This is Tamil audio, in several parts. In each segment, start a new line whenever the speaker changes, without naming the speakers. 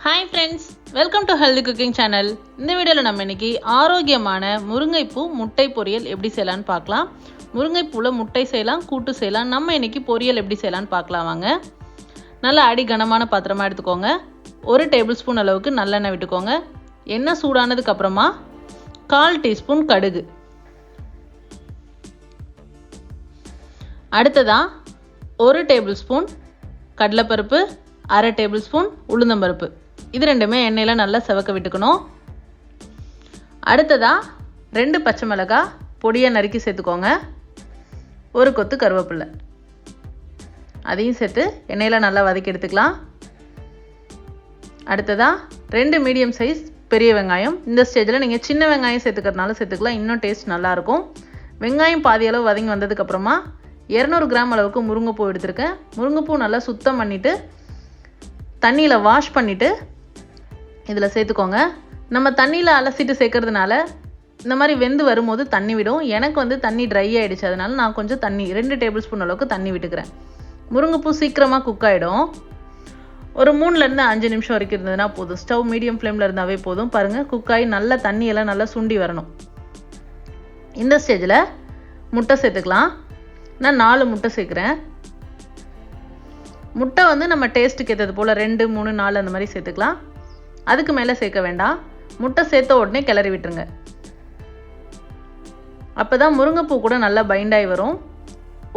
Hi friends, welcome to healthy cooking channel. இந்த வீடியோவில் நம்ம இன்னைக்கு ஆரோக்கியமான முருங்கைப்பூ முட்டை பொரியல் எப்படி செய்யலான்னு பார்க்கலாம். முருங்கைப்பூவில் முட்டை செய்யலாம், கூட்டு செய்யலாம். நம்ம இன்னைக்கு பொரியல் எப்படி செய்யலான்னு பார்க்கலாம் வாங்க. நல்லா அடி கனமான பாத்திரமாக எடுத்துக்கோங்க. 1 டேபிள் ஸ்பூன் அளவுக்கு நல்லெண்ணெய் விட்டுக்கோங்க. எண்ணெய் சூடானதுக்கு அப்புறமா 1/4 டீஸ்பூன் கடுகு, அடுத்ததான் 1 டேபிள் ஸ்பூன் கடலைப்பருப்பு, 1/2 டேபிள் ஸ்பூன் உளுந்தம்பருப்பு. இது ரெண்டுமே எண்ணெயில் நல்லா செவக்க விட்டுக்கணும். அடுத்ததாக 2 பச்சை மிளகாய் பொடியை நறுக்கி சேர்த்துக்கோங்க. 1 கொத்து கருவேப்பிலை, அதையும் சேர்த்து எண்ணெயில் நல்லா வதக்கி எடுத்துக்கலாம். அடுத்ததாக 2 மீடியம் சைஸ் பெரிய வெங்காயம். இந்த ஸ்டேஜில் நீங்கள் சின்ன வெங்காயம் சேர்த்துக்கிறதுனால சேர்த்துக்கலாம், இன்னும் டேஸ்ட் நல்லாயிருக்கும். வெங்காயம் பாதி அளவு வதங்கி வந்ததுக்கப்புறமா 200 கிராம் அளவுக்கு முருங்கைப்பூ எடுத்திருக்கேன். முருங்கைப்பூ நல்லா சுத்தம் பண்ணிவிட்டு தண்ணியில் வாஷ் பண்ணிவிட்டு இதில் சேர்த்துக்கோங்க. நம்ம தண்ணியில் அலசிட்டு சேர்க்கறதுனால இந்த மாதிரி வெந்து வரும்போது தண்ணி விடும். எனக்கு தண்ணி ட்ரை ஆகிடுச்சு, அதனால நான் கொஞ்சம் தண்ணி 2 டேபிள் ஸ்பூன் அளவுக்கு தண்ணி விட்டுக்கிறேன். முருங்கைப்பூ சீக்கிரமாக குக் ஆகிடும். ஒரு 3லேருந்து 5 நிமிஷம் வரைக்கும் இருந்ததுன்னா போதும். ஸ்டவ் மீடியம் ஃப்ளேமில் இருந்தாவே போதும். பாருங்கள், குக் ஆகி நல்லா தண்ணியெல்லாம் நல்லா சுண்டி வரணும். இந்த ஸ்டேஜில் முட்டை சேர்த்துக்கலாம். நான் 4 முட்டை சேர்க்குறேன். முட்டை நம்ம டேஸ்ட்டுக்கு ஏற்றது போல் 2, 3, 4 அந்த மாதிரி சேர்த்துக்கலாம். அதுக்கு மேலே சேர்க்க வேண்டாம். முட்டை சேர்த்த உடனே கிளறி விட்டுருங்க. அப்போ தான் முருங்கைப்பூ கூட நல்லா பைண்டாகி வரும்.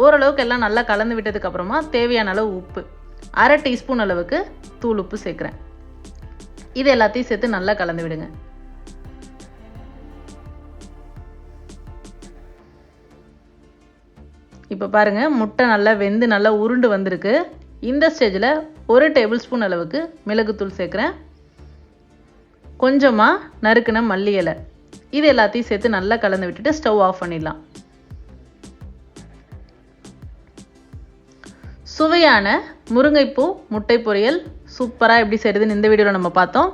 ஓரளவுக்கு எல்லாம் நல்லா கலந்து விட்டதுக்கப்புறமா தேவையான அளவு உப்பு, 1/2 டீஸ்பூன் அளவுக்கு தூள் உப்பு சேர்க்குறேன். இது எல்லாத்தையும் சேர்த்து நல்லா கலந்து விடுங்க. இப்போ பாருங்கள், முட்டை நல்லா வெந்து நல்லா உருண்டு வந்திருக்கு. இந்த ஸ்டேஜில் 1 டேபிள் ஸ்பூன் அளவுக்கு மிளகுத்தூள் சேர்க்குறேன். கொஞ்சமாக நறுக்கின மல்லி இலை, இது எல்லாத்தையும் சேர்த்து நல்லா கலந்து விட்டுட்டு ஸ்டவ் ஆஃப் பண்ணிடலாம். சுவையான முருங்கைப்பூ முட்டை பொரியல் சூப்பராக எப்படி செய்கிறதுன்னு இந்த வீடியோவில் நம்ம பார்த்தோம்.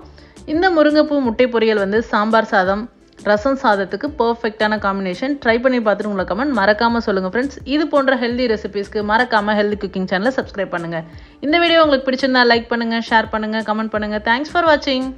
இந்த முருங்கைப்பூ முட்டை பொரியல் சாம்பார் சாதம், ரசம் சாதத்துக்கு பர்ஃபெக்டான காம்பினேஷன். ட்ரை பண்ணி பார்த்துட்டு உங்களை கமெண்ட் மறக்காமல் சொல்லுங்கள் ஃப்ரெண்ட்ஸ். இது போன்ற ஹெல்தி ரெசிபீஸ்க்கு மறக்காமல் ஹெல்தி குக்கிங் சேனலை சப்ஸ்கிரைப் பண்ணுங்கள். இந்த வீடியோ உங்களுக்கு பிடிச்சிருந்தா லைக் பண்ணுங்கள், ஷேர் பண்ணுங்கள், கமெண்ட் பண்ணுங்கள். தேங்க்ஸ் ஃபார் வாட்சிங்.